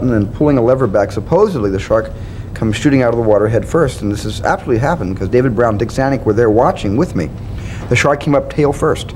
and then pulling a lever back. Supposedly the shark comes shooting out of the water head first, and this has absolutely happened because David Brown and Dick Zanuck were there watching with me. The shark came up tail first.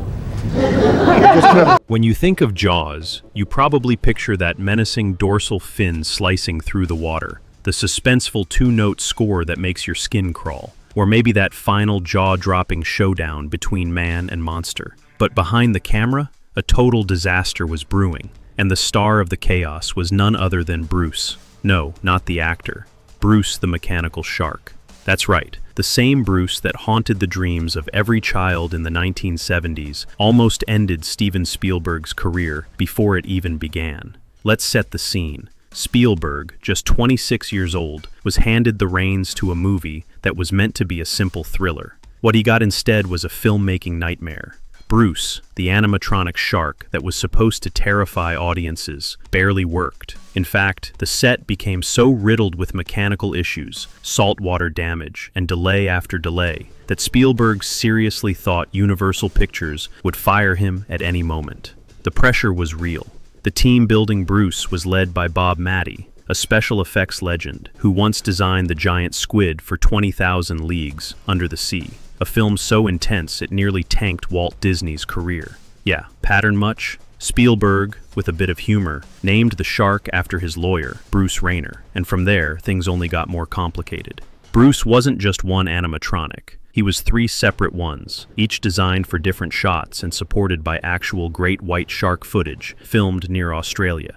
When you think of Jaws, you probably picture that menacing dorsal fin slicing through the water, the suspenseful two-note score that makes your skin crawl, or maybe that final jaw-dropping showdown between man and monster. But behind the camera, a total disaster was brewing, and the star of the chaos was none other than Bruce. No, not the actor. Bruce the mechanical shark. That's right, the same Bruce that haunted the dreams of every child in the 1970s almost ended Steven Spielberg's career before it even began. Let's set the scene. Spielberg, just 26 years old, was handed the reins to a movie that was meant to be a simple thriller. What he got instead was a filmmaking nightmare. Bruce, the animatronic shark that was supposed to terrify audiences, barely worked. In fact, the set became so riddled with mechanical issues, saltwater damage, and delay after delay, that Spielberg seriously thought Universal Pictures would fire him at any moment. The pressure was real. The team building Bruce was led by Bob Matty, a special effects legend who once designed the giant squid for 20,000 Leagues Under the Sea, a film so intense it nearly tanked Walt Disney's career. Yeah, pattern much? Spielberg, with a bit of humor, named the shark after his lawyer, Bruce Rayner, and from there, things only got more complicated. Bruce wasn't just one animatronic. He was 3 separate ones, each designed for different shots and supported by actual great white shark footage filmed near Australia.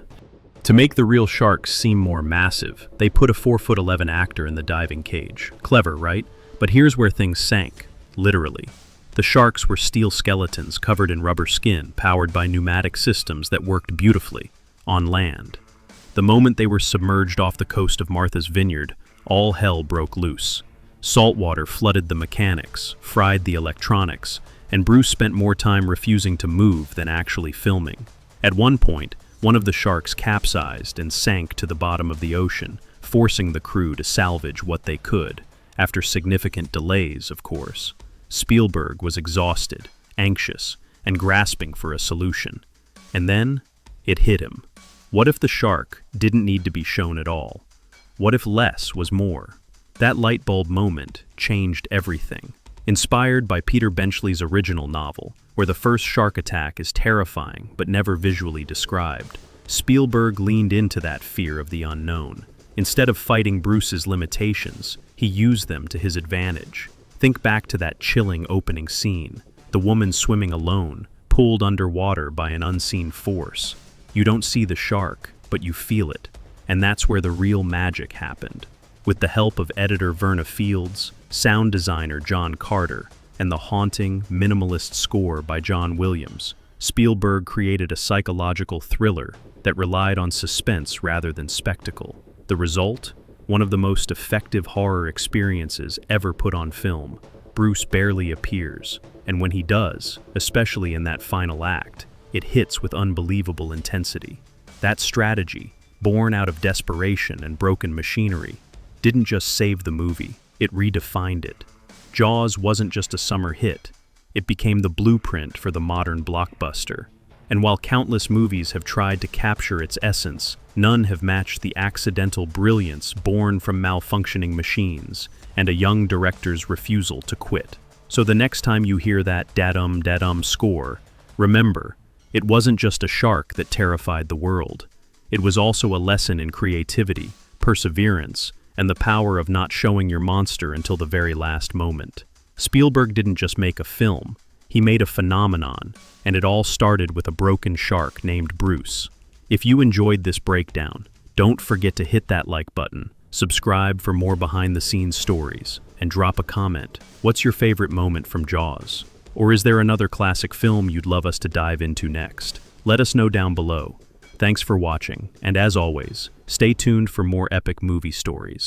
To make the real sharks seem more massive, they put a 4'11" actor in the diving cage. Clever, right? But here's where things sank, literally. The sharks were steel skeletons covered in rubber skin, powered by pneumatic systems that worked beautifully on land. The moment they were submerged off the coast of Martha's Vineyard, all hell broke loose. Salt water flooded the mechanics, fried the electronics, and Bruce spent more time refusing to move than actually filming. At one point, one of the sharks capsized and sank to the bottom of the ocean, forcing the crew to salvage what they could, after significant delays, of course. Spielberg was exhausted, anxious, and grasping for a solution. And then, it hit him. What if the shark didn't need to be shown at all? What if less was more? That light bulb moment changed everything. Inspired by Peter Benchley's original novel, where the first shark attack is terrifying but never visually described, Spielberg leaned into that fear of the unknown. Instead of fighting Bruce's limitations, he used them to his advantage. Think back to that chilling opening scene, the woman swimming alone, pulled underwater by an unseen force. You don't see the shark, but you feel it, and that's where the real magic happened. With the help of editor Verna Fields, sound designer John Carter, and the haunting, minimalist score by John Williams, Spielberg created a psychological thriller that relied on suspense rather than spectacle. The result? One of the most effective horror experiences ever put on film. Bruce barely appears, and when he does, especially in that final act, it hits with unbelievable intensity. That strategy, born out of desperation and broken machinery, didn't just save the movie, it redefined it. Jaws wasn't just a summer hit, it became the blueprint for the modern blockbuster. And while countless movies have tried to capture its essence, none have matched the accidental brilliance born from malfunctioning machines and a young director's refusal to quit. So the next time you hear that da-dum score, remember, it wasn't just a shark that terrified the world. It was also a lesson in creativity, perseverance, and the power of not showing your monster until the very last moment. Spielberg didn't just make a film, he made a phenomenon, and it all started with a broken shark named Bruce. If you enjoyed this breakdown, don't forget to hit that like button, subscribe for more behind-the-scenes stories, and drop a comment. What's your favorite moment from Jaws? Or is there another classic film you'd love us to dive into next? Let us know down below. Thanks for watching, and as always, stay tuned for more epic movie stories.